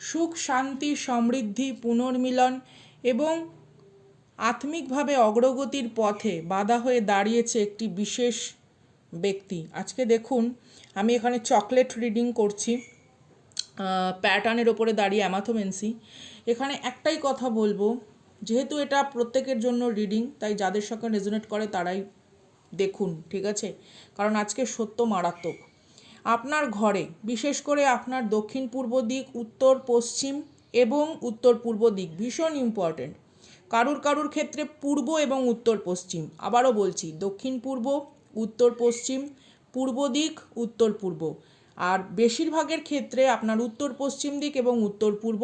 সুখ, শান্তি, সমৃদ্ধি, পুনর্মিলন এবং আত্মিকভাবে অগ্রগতির পথে বাধা হয়ে দাঁড়িয়েছে একটি বিশেষ ব্যক্তি। আজকে দেখুন, আমি এখানে চকলেট রিডিং করছি, প্যাটার্নের ওপরে দাঁড়িয়ে অ্যামাথোমেন্সি। এখানে একটাই কথা বলবো, যেহেতু এটা প্রত্যেকের জন্য রিডিং, তাই যাদের সঙ্গে রেজোনেট করে তারাই দেখুন, ঠিক আছে? কারণ আজকে সত্য মারাত্মক। আপনার ঘরে, বিশেষ করে আপনার দক্ষিণ পূর্ব দিক, উত্তর পশ্চিম এবং উত্তর পূর্ব দিক ভীষণ ইম্পর্টেন্ট। কারুর ক্ষেত্রে পূর্ব এবং উত্তর পশ্চিম, আবারও বলছি, দক্ষিণ পূর্ব, উত্তর পশ্চিম, পূর্ব দিক, উত্তর পূর্ব। আর বেশিরভাগের ক্ষেত্রে আপনার উত্তর পশ্চিম দিক এবং উত্তর পূর্ব,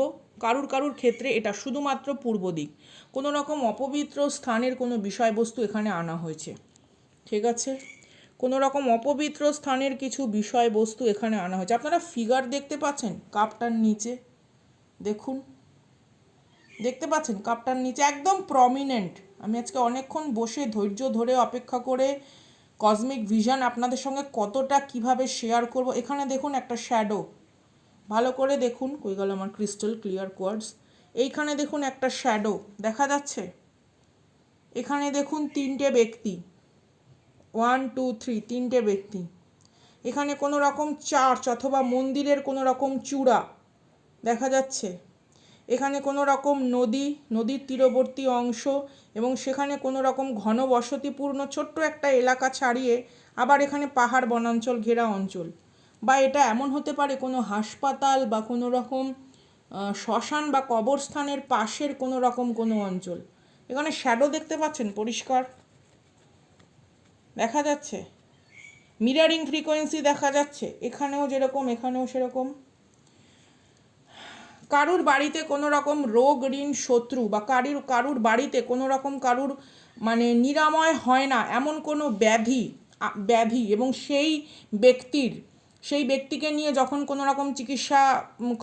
কারুর ক্ষেত্রে এটা শুধুমাত্র পূর্ব দিক। কোনো রকম অপবিত্র স্থানের কোনো বিষয়বস্তু এখানে আনা হয়েছে, ঠিক আছে? কোনো রকম অপবিত্র স্থানের কিছু বিষয়বস্তু এখানে আনা হয়েছে। আপনারা ফিগার দেখতে পাচ্ছেন কাপটার নিচে, দেখুন, দেখতে পাচ্ছেন কাপটার নিচে একদম প্রমিনেন্ট। আমি আজকে অনেকক্ষণ বসে ধৈর্য ধরে অপেক্ষা করে কসমিক ভিশন আপনাদের সঙ্গে কতটা কিভাবে শেয়ার করব। এখানে দেখুন একটা শ্যাডো, ভালো করে দেখুন, কই গেল আমার ক্রিস্টাল ক্লিয়ার কোয়ার্টজ। এইখানে দেখুন একটা শ্যাডো দেখা যাচ্ছে। এখানে দেখুন তিনটে ব্যক্তি, 1 2 3, তিনটে ব্যক্তি। এখানে কোনো রকম চার্চ অথবা মন্দিরের কোনো রকম চূড়া দেখা যাচ্ছে। এখানে কোনো রকম নদীর তীরবর্তী অংশ, এবং সেখানে কোনো রকম ঘনবসতিপূর্ণ ছোট্ট একটা এলাকা ছাড়িয়ে আবার এখানে পাহাড় বনাঞ্চল ঘেরা অঞ্চল। বা এটা এমন হতে পারে কোনো হাসপাতাল বা কোনো রকম শ্মশান বা কবরস্থানের পাশের কোনো রকম কোনো অঞ্চল। এখানে শ্যাডো দেখতে পাচ্ছেন, পরিষ্কার দেখা যাচ্ছে, মিরারিং ফ্রিকোয়েন্সি দেখা যাচ্ছে, এখানেও যেরকম এখানেও সেরকম। কারুর বাড়িতে কোনো রকম রোগ, ঋণ, শত্রু বা কারুর বাড়িতে কোনো রকম মানে নিরাময় হয় না এমন কোনো ব্যাধি এবং সেই ব্যক্তিকে নিয়ে যখন কোনো রকম চিকিৎসা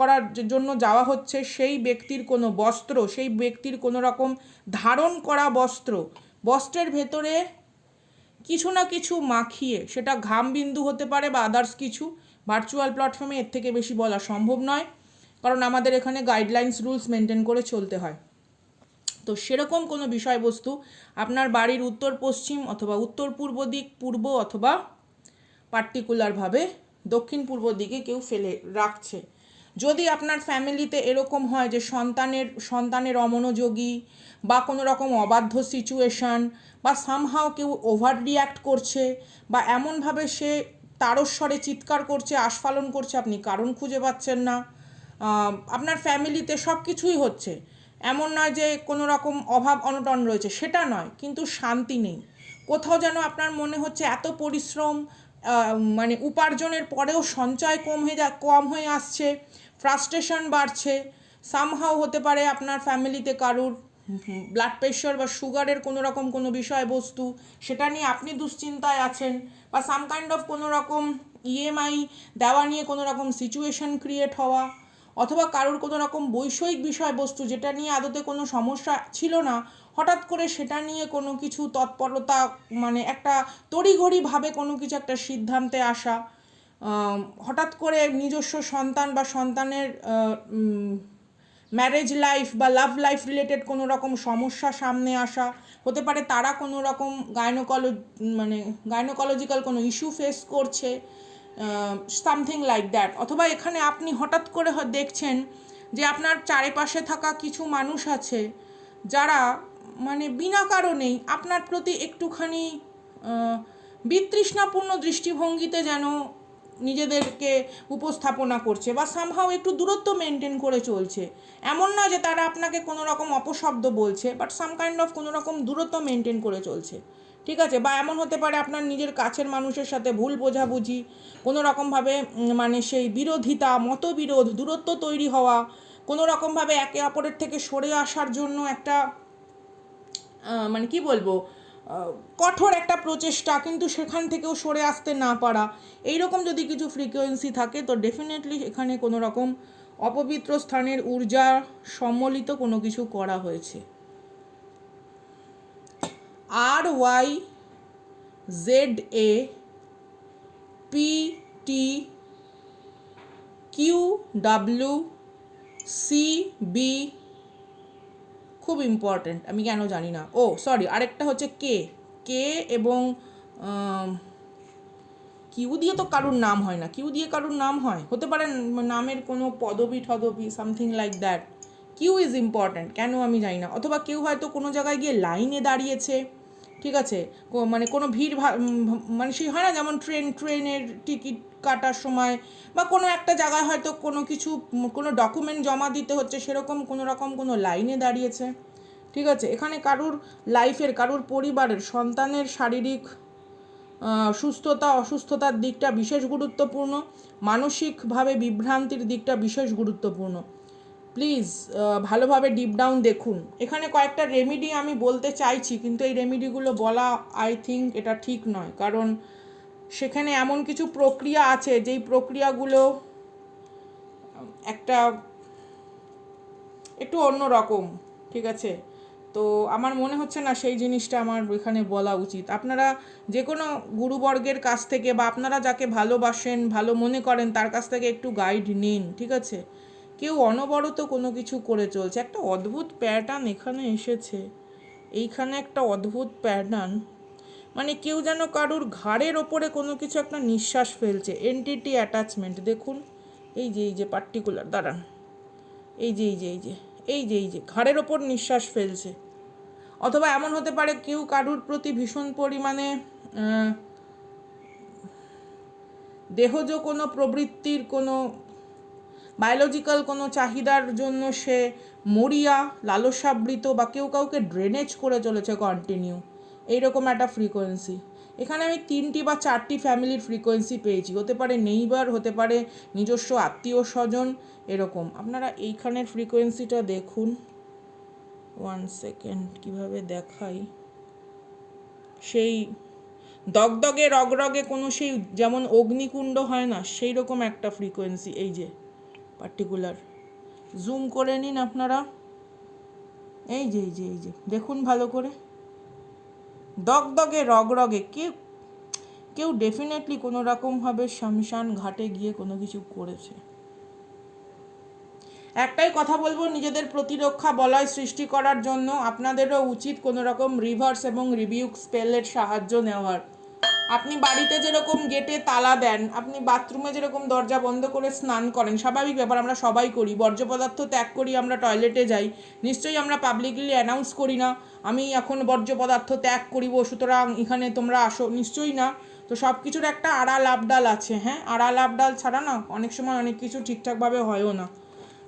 করার জন্য যাওয়া হচ্ছে, সেই ব্যক্তির কোনো বস্ত্র, সেই ব্যক্তির কোনো রকম ধারণ করা বস্ত্রের ভেতরে কিছু না কিছু মাখিয়ে, সেটা ঘামবিন্দু হতে পারে বা আদার্স কিছু, ভার্চুয়াল প্ল্যাটফর্মে এর থেকে বেশি বলা সম্ভব নয়, কারণ আমাদের এখানে গাইডলাইন্স রুলস মেনটেন করে চলতে হয়। তো সেরকম কোনো বিষয়বস্তু আপনার বাড়ির উত্তর পশ্চিম অথবা উত্তর পূর্ব দিক, পূর্ব অথবা পার্টিকুলারভাবে দক্ষিণ পূর্ব দিকে কেউ ফেলে রাখছে। যদি আপনার ফ্যামিলিতে এরকম হয় যে সন্তানের অমনোযোগী বা কোনো রকম অবাধ্য সিচুয়েশান, বা সামহাও কেউ ওভার রিঅ্যাক্ট করছে, বা এমনভাবে সে তারস্বরে চিৎকার করছে, আস্ফালন করছে, আপনি কারণ খুঁজে পাচ্ছেন না, আপনার ফ্যামিলিতে সব কিছুই হচ্ছে, এমন নয় যে কোনো রকম অভাব অনটন রয়েছে, সেটা নয়, কিন্তু শান্তি নেই, কোথাও যেন আপনার মনে হচ্ছে এত পরিশ্রম, মানে উপার্জনের পরেও সঞ্চয় কম হয়ে আসছে, ফ্রাস্ট্রেশন বাড়ছে। সামহাও হতে পারে আপনার ফ্যামিলিতে কারুর ব্লাড প্রেশার বা সুগারের কোনো রকম কোনো বিষয়বস্তু, সেটা নিয়ে আপনি দুশ্চিন্তায় আছেন, বা সাম কাইন্ড অফ কোনো রকম ইএমআই দেওয়া নিয়ে কোনো রকম সিচুয়েশন ক্রিয়েট হওয়া, অথবা কারুর কোনো রকম বৈষয়িক বিষয়বস্তু যেটা নিয়ে আদতে কোনো সমস্যা ছিল না, হঠাৎ করে সেটা নিয়ে কোনো কিছু তৎপরতা, মানে একটা তড়িঘড়িভাবে কোনো কিছু একটা সিদ্ধান্তে আসা, হঠাৎ করে নিজস্ব সন্তান বা সন্তানের ম্যারেজ লাইফ বা লাভ লাইফ রিলেটেড কোনো রকম সমস্যা সামনে আসা, হতে পারে তারা কোনো রকম গাইনোকোলজিক্যাল কোনো ইস্যু ফেস করছে, সামথিং লাইক দ্যাট। অথবা এখানে আপনি হঠাৎ করে দেখছেন যে আপনার চারিপাশে থাকা কিছু মানুষ আছে যারা মানে বিনা কারণেই আপনার প্রতি একটুখানি বিতৃষ্ণাপূর্ণ দৃষ্টিভঙ্গিতে যেন নিজেদেরকে উপস্থাপনা করছে, বা সামহাও একটু দূরত্ব মেনটেন করে চলছে। এমন নয় যে তারা আপনাকে কোনো রকম অপশব্দ বলছে, বাট সাম কাইন্ড অফ কোনো রকম দূরত্ব মেনটেন করে চলছে, ঠিক আছে? বা এমন হতে পারে আপনার নিজের কাছের মানুষের সাথে ভুল বোঝাবুঝি, কোনো রকমভাবে মানে সেই বিরোধিতা, মতবিরোধ, দূরত্ব তৈরি হওয়া, কোনো রকমভাবে একে অপরের থেকে সরে আসার জন্য একটা মানে কি বলবো, কঠোর একটা প্রচেষ্টা, কিন্তু সেখান থেকেও সরে আসতে না পারা, এইরকম যদি কিছু ফ্রিকোয়েন্সি থাকে, তো ডেফিনেটলি এখানে কোনো রকম অপবিত্র স্থানের ঊর্জা সম্মিলিত কোনো কিছু করা হয়েছে। RYZAPTQW সি বি খুব ইম্পর্ট্যান্ট, আমি কেন জানি না। ও সরি, আরেকটা হচ্ছে কে, কে এবং কিউ দিয়ে তো কারুর নাম হয় না, কিউ দিয়ে কারুর নাম হয়, হতে পারে নামের কোনো পদবি ঠদবি something like that. Q is important, কেন আমি জানি না। অথবা কেউ হয়তো কোনো জায়গায় গিয়ে লাইনে দাঁড়িয়েছে, ঠিক আছে, মানে কোনো ভিড় মানে সেই হয় না, যেমন ট্রেনের টিকিট কাটার সময় বা কোনো একটা জায়গায় হয়তো কোনো কিছু কোনো ডকুমেন্ট জমা দিতে হচ্ছে, সেরকম কোনো রকম কোনো লাইনে দাঁড়িয়েছে, ঠিক আছে। এখানে কারুর লাইফের, কারুর পরিবারের, সন্তানের শারীরিক সুস্থতা অসুস্থতার দিকটা বিশেষ গুরুত্বপূর্ণ, মানসিকভাবে বিভ্রান্তির দিকটা বিশেষ গুরুত্বপূর্ণ। প্লিজ ভালোভাবে ডিপ ডাউন দেখুন। এখানে কয়েকটা রেমেডি আমি বলতে চাইছি, কিন্তু এই রেমেডিগুলো বলা আই থিঙ্ক এটা ঠিক নয়, কারণ সেখানে এমন কিছু প্রক্রিয়া আছে যেই প্রক্রিয়াগুলো একটু অন্য রকম, ঠিক আছে। তো আমার মনে হচ্ছে না সেই জিনিসটা আমার এখানে বলা উচিত। আপনারা যে কোনো গুরুবর্গের কাছ থেকে বা আপনারা যাকে ভালোবাসেন, ভালো মনে করেন, তার কাছ থেকে একটু গাইড নিন, ঠিক আছে। কেউ অনবরত কোনো কিছু করে চলছে, একটা অদ্ভুত প্যাটার্ন এখানে এসেছে, এইখানে একটা অদ্ভুত প্যাটার্ন, মানে কেউ যেন কারুর ঘাড়ের ওপরে কোনো কিছু একটা নিঃশ্বাস ফেলছে, এন্টিটি অ্যাটাচমেন্ট। দেখুন এই যে পার্টিকুলার, দাঁড়ান, এই যে ঘাড়ের ওপর নিঃশ্বাস ফেলছে। অথবা এমন হতে পারে কেউ কারুর প্রতি ভীষণ পরিমাণে দেহজ কোনো প্রবৃত্তির, কোনো বায়োলজিক্যাল কোনো চাহিদার জন্য সে মরিয়া, লালসাবৃত, বা কেউ কাউকে ড্রেনেজ করে চলেছে কন্টিনিউ, এইরকম একটা ফ্রিকোয়েন্সি। এখানে আমি 3টি বা 4টি ফ্যামিলির ফ্রিকোয়েন্সি পেয়েছি, হতে পারে নেইবার, হতে পারে নিজস্ব আত্মীয় স্বজন, এরকম। আপনারা এইখানের ফ্রিকোয়েন্সিটা দেখুন, 1 সেকেন্ড, কীভাবে দেখাই, সেই দগদগে রগরগে কোনো সেই যেমন অগ্নিকুণ্ড হয় না, সেই রকম একটা ফ্রিকোয়েন্সি, এই যে পার্টিকুলার। জুম করে নিন আপনারা, এই যে দেখুন ভালো করে, দগদগে রগরগে। কেউ ডেফিনেটলি কোনো রকমভাবে শ্মশান ঘাটে গিয়ে কোনো কিছু করেছে। একটাই কথা বলবো, নিজেদের প্রতিরক্ষা বলয় সৃষ্টি করার জন্য আপনাদেরও উচিত কোনো রকম রিভার্স এবং রিবিউক স্পেলের সাহায্য নেওয়ার। আপনি বাড়িতে যেরকম গেটে তালা দেন, আপনি বাথরুমে যেরকম দরজা বন্ধ করে স্নান করেন, স্বাভাবিক ব্যাপার, আমরা সবাই করি, বর্জ্য পদার্থ ত্যাগ করি, আমরা টয়লেটে যাই, নিশ্চয়ই আমরা পাবলিকলি অ্যানাউন্স করি না আমি এখন বর্জ্য পদার্থ ত্যাগ করিব, সুতরাং এখানে তোমরা আসো, নিশ্চয়ই না। তো সব কিছুর একটা আড়াল আবডাল আছে, হ্যাঁ, আড়াল আবডাল ছাড়া না অনেক সময় অনেক কিছু ঠিকঠাকভাবে হয়ও না।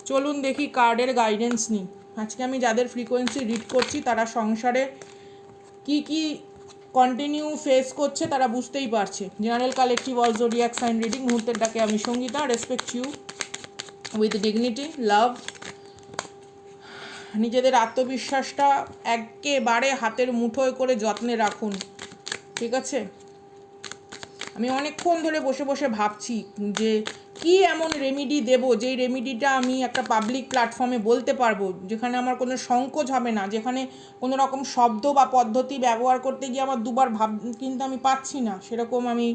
চলুন দেখি কার্ডের গাইডেন্স নিই। আজকে আমি যাদের ফ্রিকোয়েন্সি রিড করছি তারা সংসারে কি কন্টিনিউ ফেস করছে তারা বুঝতেই পারছে। General collective all zodiac sign reading. মুহূর্তের ডাকে আমি Sangeeta, respect you with dignity, love. নিজেদের আত্মবিশ্বাসটা একেবারে হাতের মুঠোয় করে যত্নে রাখুন, ঠিক আছে। আমি অনেকক্ষণ ধরে বসে বসে ভাবছি যে কি এমন রেমিডি দেব, যেই রেমিডিটা আমি একটা পাবলিক প্ল্যাটফর্মে বলতে পারবো, যেখানে আমার কোনো সংকোচ হবে না, যেখানে কোনো রকম শব্দ বা পদ্ধতি ব্যবহার করতে গিয়ে আমার দুবার কিন্তু আমি পাচ্ছি না, সেরকম আমি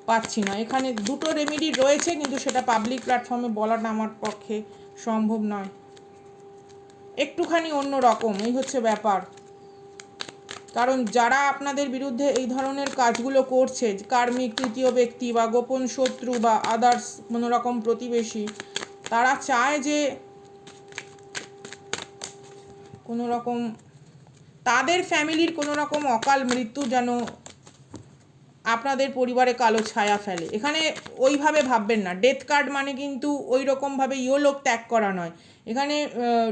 পাচ্ছি না। এখানে 2টো রেমিডি রয়েছে, কিন্তু সেটা পাবলিক প্ল্যাটফর্মে বলাটা আমার পক্ষে সম্ভব নয়, একটুখানি অন্য রকম, এই হচ্ছে ব্যাপার। কারণ যারা আপনাদের বিরুদ্ধে এই ধরনের কাজগুলো করছে, কার্মিক, তৃতীয় ব্যক্তি বা গোপন শত্রু বা আদার্স কোনো রকম প্রতিবেশী, তারা চায় যে কোনো রকম তাদের ফ্যামিলির কোনো রকম অকাল মৃত্যু যেন আপনাদের পরিবারে কালো ছায়া ফেলে। এখানে ওইভাবে ভাববেন না, ডেথ কার্ড মানে কিন্তু ওই রকমভাবে ইহলোক ত্যাগ করা নয়। এখানে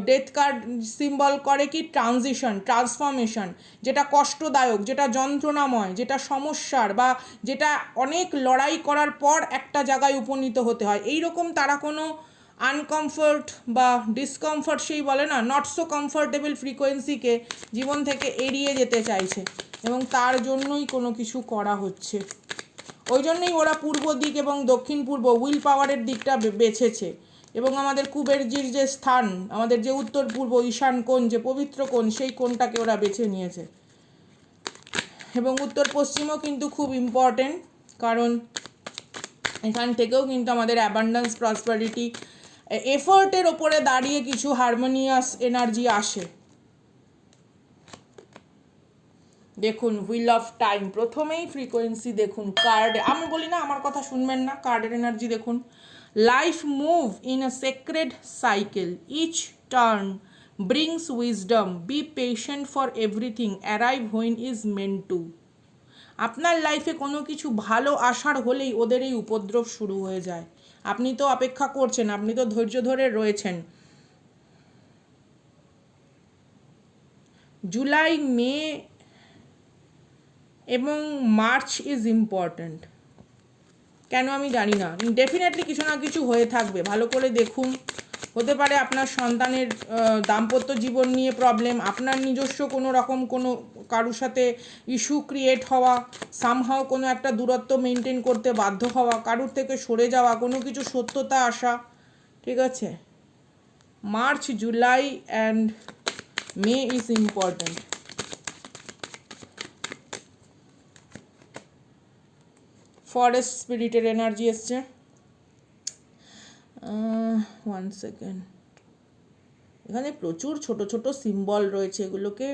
ডেথ কার্ড সিম্বল করে কি ট্রানজিশন, ট্রান্সফরমেশন, যেটা কষ্টদায়ক, যেটা যন্ত্রণাময়, যেটা সমস্যার, বা যেটা অনেক লড়াই করার পর একটা জায়গায় উপনীত হতে হয়। এই রকম তারা কোনো আনকমফর্ট বা ডিসকমফর্ট, সেই বলে না, নট সো কমফর্টেবল ফ্রিকোয়েন্সিকে জীবন থেকে এড়িয়ে যেতে চাইছে, এবং তার জন্যই কোনো কিছু করা হচ্ছে। ওই জন্যই ওরা পূর্ব দিক এবং দক্ষিণ পূর্ব উইল পাওয়ারের দিকটা বেছেছে, এবং আমাদের কুবেরজির যে স্থান, আমাদের যে উত্তর পূর্ব ঈশান কোণ, যে পবিত্র কোণ, সেই কোণটাকে ওরা বেছে নিয়েছে। এবং উত্তর পশ্চিমও কিন্তু খুব ইম্পর্টেন্ট, কারণ এখান থেকেও কিন্তু আমাদের অ্যাবান্ডেন্স, প্রসপারিটি এফোর্টের ওপরে দাঁড়িয়ে কিছু হারমোনিয়াস এনার্জি আসে। দেখুন হুইল অফ টাইম, প্রথমেই ফ্রিকোয়েন্সি দেখুন, কার্ড, আমি বলি না আমার কথা শুনবেন না, কার্ডের এনার্জি দেখুন। Life move in a sacred cycle, each turn brings wisdom, be patient for everything, arrive when is meant to. আপনার লাইফে কোনো কিছু ভালো আসার হলেই ওদের এই উপদ্রব শুরু হয়ে যায়। আপনি তো অপেক্ষা করছেন, আপনি তো ধৈর্য ধরে রয়েছেন। জুলাই, মে এবং মার্চ ইজ ইম্পর্ট্যান্ট। কেন আমি জানি না, ডেফিনেটলি কিছু না কিছু হয়ে থাকবে, ভালো করে দেখুন। হতে পারে আপনার সন্তানের দাম্পত্য জীবন নিয়ে প্রবলেম, আপনার নিজস্ব কোনো রকম কোনো কারোর সাথে ইস্যু ক্রিয়েট হওয়া, সামহাও কোনো একটা দূরত্ব মেনটেন করতে বাধ্য হওয়া, কারোর থেকে সরে যাওয়া, কোনো কিছু সত্যতা আসা, ঠিক আছে। March, July and May is important. Forest স্পিরিটের এনার্জি এসছে। 1 সেকেন্ড, এখানে প্রচুর ছোট ছোট সিম্বল রয়েছে, এগুলোকে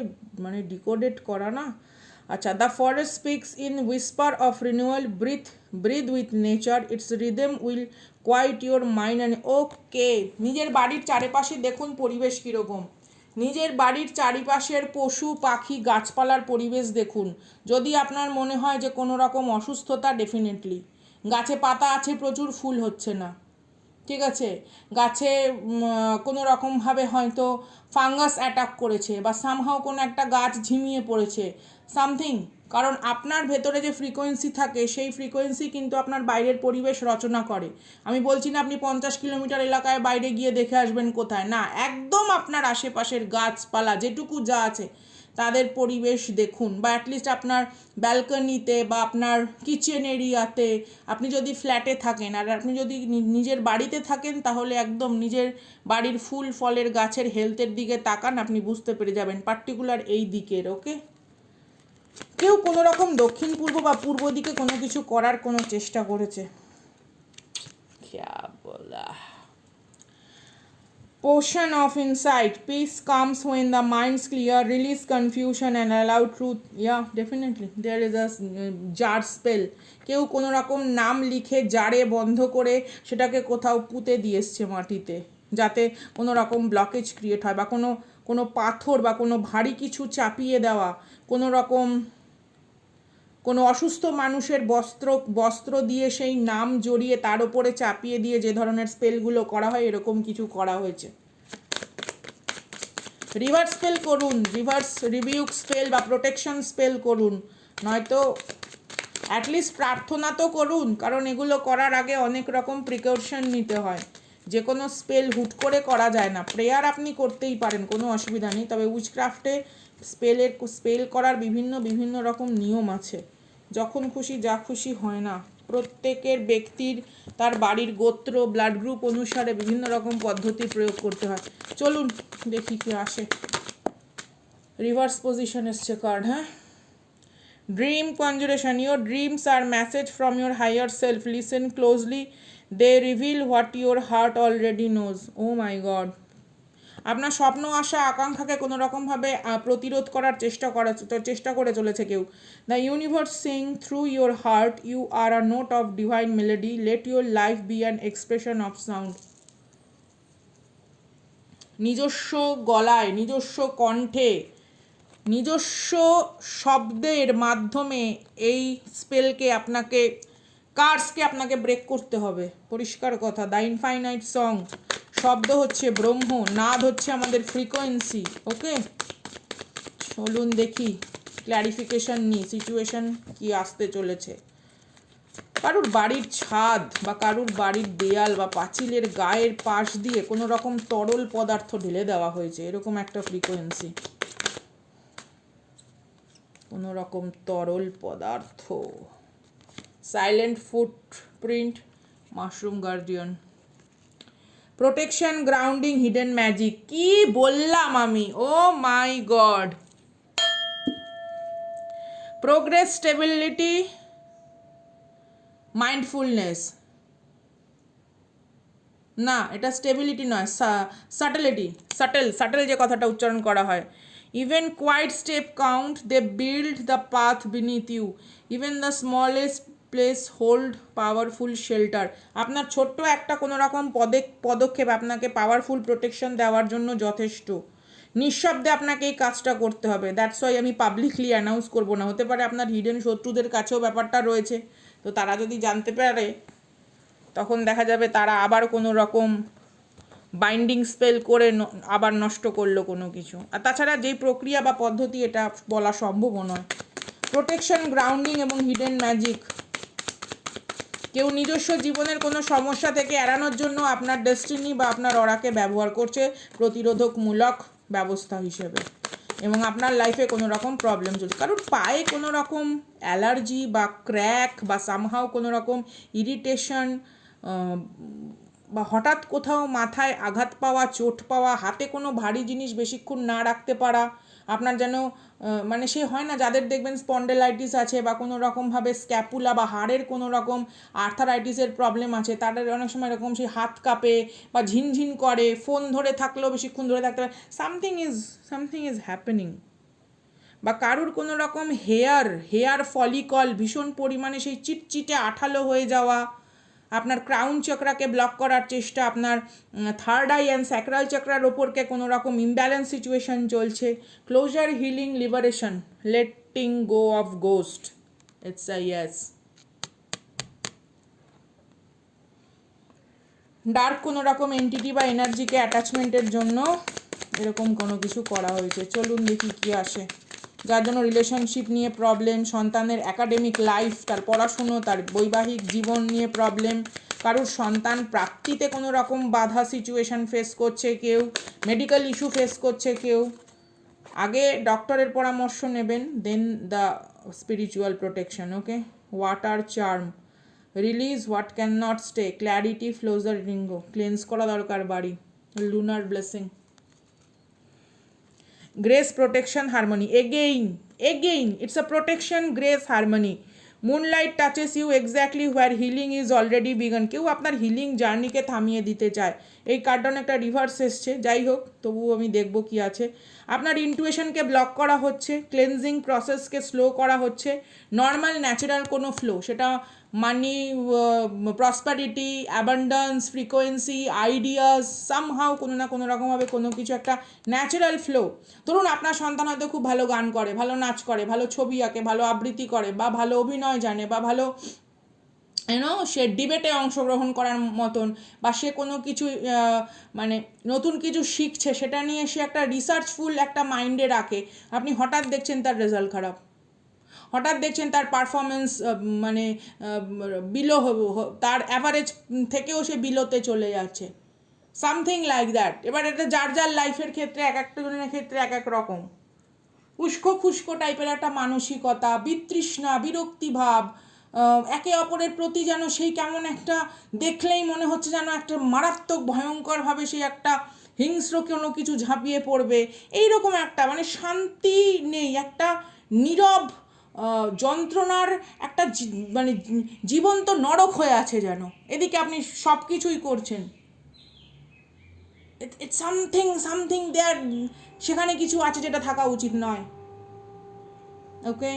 মানে ডিকোডেড করা না। আচ্ছা, the forest speaks in whisper of renewal, breathe with nature, its rhythm will quiet your mind and okay. নিজের বাড়ির চারিপাশে দেখুন পরিবেশ কীরকম, নিজের বাড়ির চারিপাশের পশু পাখি গাছপালার পরিবেশ দেখুন। যদি আপনার মনে হয় যে কোনো রকম অসুস্থতা, ডেফিনেটলি গাছে পাতা আছে প্রচুর, ফুল হচ্ছে না, ঠিক আছে, গাছে কোনো রকমভাবে হয়তো ফাঙ্গাস অ্যাটাক করেছে, বা সামহাও কোনো একটা গাছ ঝিমিয়ে পড়েছে, সামথিং। কারণ আপনার ভেতরে যে ফ্রিকোয়েন্সি থাকে সেই ফ্রিকোয়েন্সি কিন্তু আপনার বাইরের পরিবেশ রচনা করে। আমি বলছি না আপনি 50 কিলোমিটার এলাকায় বাইরে গিয়ে দেখে আসবেন কোথায়, না, একদম আপনার আশেপাশের গাছপালা যেটুকু যা আছে তাদের পরিবেশ দেখুন, বা অ্যাটলিস্ট আপনার ব্যালকনিতে বা আপনার কিচেন এরিয়াতে, আপনি যদি ফ্ল্যাটে থাকেন আর আপনি যদি নিজের বাড়িতে থাকেন, তাহলে একদম নিজের বাড়ির ফুল ফলের গাছের হেলথের দিকে তাকান, আপনি বুঝতে পেরে যাবেন পার্টিকুলার এই দিকের। ওকে, কেউ কোনো রকম দক্ষিণ পূর্ব বা পূর্ব দিকে কোনো কিছু করার কোনো চেষ্টা করেছে। ক্যা বলা। Portion of insight, peace comes when the mind's clear, release confusion and allow truth. Yeah, definitely there is a jar spell. কেউ কোনো রকম নাম লিখে জারে বন্ধ করে সেটাকে কোথাও পুঁতে দিয়ে এসছে মাটিতে, যাতে কোনো রকম ব্লকেজ ক্রিয়েট হয়, বা কোনো পাথর বা কোনো ভারী কিছু চাপিয়ে দেওয়া, কোনো রকম কোনো অসুস্থ মানুষের বস্ত্র দিয়ে সেই নাম জড়িয়ে তার উপরে চাপিয়ে দিয়ে যে ধরনের স্পেলগুলো করা হয়, এরকম কিছু করা হয়েছে। রিভার্স স্পেল করুন, রিভার্স রিবিউক স্পেল বা প্রোটেকশন স্পেল করুন, নয়তো অ্যাটলিস্ট প্রার্থনা তো করুন, কারণ এগুলো করার আগে অনেক রকম প্রিকশন নিতে হয়। যে কোনো স্পেল হুট করে করা যায় না, প্রেয়ার আপনি করতেই পারেন, কোনো অসুবিধা নেই, তবে উইচক্রাফটে স্পেল করার বিভিন্ন রকম নিয়ম আছে, যখন খুশি যা খুশি হয় না। প্রত্যেকের ব্যক্তির তার বাড়ির গোত্র, ব্লাড গ্রুপ অনুসারে বিভিন্ন রকম পদ্ধতি প্রয়োগ করতে হয়। চলুন দেখি কি আসে। রিভার্স পজিশন এসছে কার্ড, হ্যাঁ। ড্রিম কনজুরেশন, ইউর ড্রিমস আর message from your higher self, listen closely, they reveal what your heart already knows. Oh my god, আপনার স্বপ্ন আশা আকাঙ্ক্ষাকে কোনো রকমভাবে প্রতিরোধ করার চেষ্টা করে চলেছে কেউ। The universe sing through your heart, you are a note of divine melody, let your life be an expression of sound. নিজস্ব গলায়, নিজস্ব কণ্ঠে, নিজস্ব শব্দের মাধ্যমে এই স্পেলকে আপনাকে, কার্সকে আপনাকে ব্রেক করতে হবে, পরিষ্কার কথা। দ্য ইনফাইনাইট সং, শব্দ হচ্ছে ব্রহ্ম, নাদ হচ্ছে আমাদের ফ্রিকোয়েন্সি। ওকে, চলুন দেখি ক্ল্যারিফিকেশন নিই, সিচুয়েশন কি আসতে চলেছে। কারুর বাড়ির ছাদ বা কারুর বাড়ির দেয়াল বা পাঁচিলের গায়ের পাশ দিয়ে কোনো রকম তরল পদার্থ ঢেলে দেওয়া হয়েছে, এরকম একটা ফ্রিকোয়েন্সি, কোনো রকম তরল পদার্থ। Silent footprint, mushroom guardian, protection, grounding, hidden magic. কি বললাম আমি, ও my god. Progress, stability, mindfulness, না, এটা স্টেবিলিটি নয়, সাটেলিটি, সাটেল যে কথাটা উচ্চারণ করা হয়। Even quiet step count, they build the path beneath you, even the smallest place hold powerful shelter. আপনার ছোট্ট একটা কোনো রকম পদক্ষেপ আপনাকে পাওয়ারফুল প্রোটেকশন দেওয়ার জন্য যথেষ্ট। নিঃশব্দে আপনাকে এই কাজটা করতে হবে। দ্যাটস ওয়াই আমি পাবলিকলি অ্যানাউন্স করবো না। হতে পারে আপনার হিডেন শত্রুদের কাছেও ব্যাপারটা রয়েছে, তো তারা যদি জানতে পারে তখন দেখা যাবে তারা আবার কোনো রকম বাইন্ডিং স্পেল করে আবার নষ্ট করলো কোনো কিছু। আর তাছাড়া যেই প্রক্রিয়া বা পদ্ধতি, এটা বলা সম্ভব নয়। প্রোটেকশন, গ্রাউন্ডিং এবং হিডেন ম্যাজিক। কেউ নিজস্ব জীবনের কোনো সমস্যা থেকে এড়ানোর জন্য আপনার ডেস্টিনি বা আপনার অরাকে ব্যবহার করছে প্রতিরোধকমূলক ব্যবস্থা হিসেবে, এবং আপনার লাইফে কোনো রকম প্রবলেম চলছে, কারোর পায়ে কোনো রকম অ্যালার্জি বা ক্র্যাক বা সামহাও কোনো রকম ইরিটেশন, বা হঠাৎ কোথাও মাথায় আঘাত পাওয়া, চোট পাওয়া, হাতে কোনো ভারী জিনিস বেশিক্ষণ না রাখতে পারা, আপনার যেন মানে সে হয় না যাদের দেখবেন স্পন্ডেলাইটিস আছে বা কোনো রকমভাবে স্ক্যাপুলা বা হাড়ের কোনো রকম আর্থারাইটিসের প্রবলেম আছে, তাদের অনেক সময় এরকম সেই হাত কাঁপে বা ঝিনঝিন করে, ফোন ধরে থাকলেও বেশিক্ষণ ধরে থাকতে পারে, সামথিং ইজ হ্যাপেনিং। বা কারুর কোনো রকম হেয়ার ফলিকল ভীষণ পরিমাণে সেই চিটচিটে আঠালো হয়ে যাওয়া, আপনার ক্রাউন চক্রাকে ব্লক করার চেষ্টা, আপনার থার্ড আই অ্যান্ড স্যাক্রাল চক্রার ওপরকে কোনো রকম ইমব্যালেন্স সিচুয়েশন চলছে। Closure, healing, liberation, letting go of ghost, it's a yes. Dark কোনো রকম এন্টিটি বা এনার্জিকে অ্যাটাচমেন্টের জন্য এরকম কোনো কিছু করা হয়েছে। চলুন দেখি কী আসে। যার জন্য রিলেশনশিপ নিয়ে প্রবলেম, সন্তানের একাডেমিক লাইফ, তার পড়াশুনো, তার বৈবাহিক জীবন নিয়ে প্রবলেম, কারোর সন্তান প্রাপ্তিতে কোনো রকম বাধা সিচুয়েশন ফেস করছে কেউ, মেডিকেল ইস্যু ফেস করছে কেউ। আগে ডক্টরের পরামর্শ নেবেন, then the spiritual protection. Okay, water charm, release what can not stay, clarity, ফ্লোজার রিঙ্গো, ক্লেন্স করা দরকার বাড়ি, lunar blessing, grace, protection, harmony. Again it's a protection, grace, harmony. Moonlight touches you exactly where healing is already begun. কেউ আপনার healing জার্নিকে থামিয়ে দিতে চায়। এই কার্ডটা একটা রিভার্স এসছে, যাই হোক তবুও আমি দেখব কি আছে। আপনার ইনটুইশনকে ব্লক করা হচ্ছে, ক্লেনজিং প্রসেসকে স্লো করা হচ্ছে, নর্মাল ন্যাচারাল কোনো ফ্লো, সেটা money, prosperity, abundance, frequency, ideas, somehow কোনো না কোনো রকমভাবে কোনো কিছু একটা ন্যাচারাল ফ্লো। ধরুন আপনার সন্তান হয়তো খুব ভালো গান করে, ভালো নাচ করে, ভালো ছবি আঁকে, ভালো আবৃত্তি করে, বা ভালো অভিনয় জানে, বা ভালো সে ডিবেটে অংশগ্রহণ করার মতন, বা সে কোনো কিছু মানে নতুন কিছু শিখছে, সেটা নিয়ে সে একটা রিসার্চফুল একটা মাইন্ডে রাখে। আপনি হঠাৎ দেখছেন তার রেজাল্ট খারাপ, হঠাৎ দেখছেন তার পারফরমেন্স মানে বিলো, তার অ্যাভারেজ থেকেও সে বিলোতে চলে যাচ্ছে, সামথিং লাইক দ্যাট। এবার এটা যার যার লাইফের ক্ষেত্রে, এক একটা জনের ক্ষেত্রে এক এক রকম। উস্কো খুস্কো টাইপের একটা মানসিকতা, বিতৃষ্ণা, বিরক্তিভাব, একে অপরের প্রতি যেন সেই কেমন একটা, দেখলেই মনে হচ্ছে যেন একটা মারাত্মক ভয়ঙ্করভাবে সেই একটা হিংস্র কোনো কিছু ঝাঁপিয়ে পড়বে, এইরকম একটা মানে শান্তি নেই, একটা নীরব যন্ত্রণার একটা মানে জীবন্ত নরক হয়ে আছে যেন। এদিকে আপনি সব কিছুই করছেন, ইটস সামথিং দেয়ার, সেখানে কিছু আছে যেটা থাকা উচিত নয়। ওকে,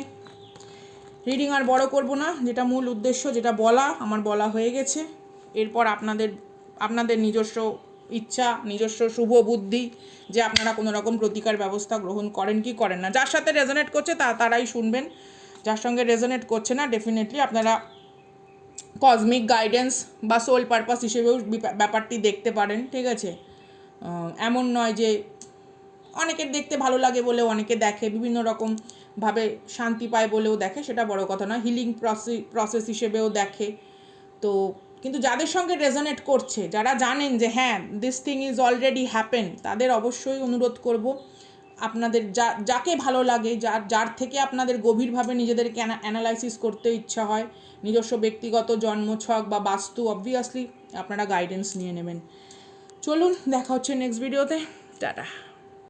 রিডিং আর বড় করব না, যেটা মূল উদ্দেশ্য, যেটা বলা আমার বলা হয়ে গেছে। এরপর আপনাদের নিজস্ব ইচ্ছা, নিজস্ব শুভ বুদ্ধি, যে আপনারা কোনো রকম প্রতিকার ব্যবস্থা গ্রহণ করেন কি করেন না। যার সাথে রেজোনেট করছে তারাই শুনবেন, যার সঙ্গে রেজোনেট করছে না ডেফিনেটলি আপনারা কসমিক গাইডেন্স বা সোল পারপাস হিসেবেও ব্যাপারটি দেখতে পারেন, ঠিক আছে। এমন নয় যে, অনেকের দেখতে ভালো লাগে বলেও অনেকে দেখে, বিভিন্ন রকমভাবে শান্তি পায় বলেও দেখে, সেটা বড় কথা নয়, হিলিং প্রসেস হিসেবেও দেখে। তো কিন্তু যাদের সঙ্গে রেজোনেট করছে, যারা জানেন যে হ্যাঁ this thing is already happen, তাদের অবশ্যই অনুরোধ করব, আপনাদের যাকে ভালো লাগে, যার থেকে আপনাদের গভীরভাবে নিজেদেরকে অ্যানালাইসিস করতে ইচ্ছা হয়, নিজস্ব ব্যক্তিগত জন্মছক বা বাস্তু, অবভিয়াসলি আপনারা গাইডেন্স নিয়ে নেবেন। চলুন, দেখা হচ্ছে নেক্সট ভিডিওতে। টাটা।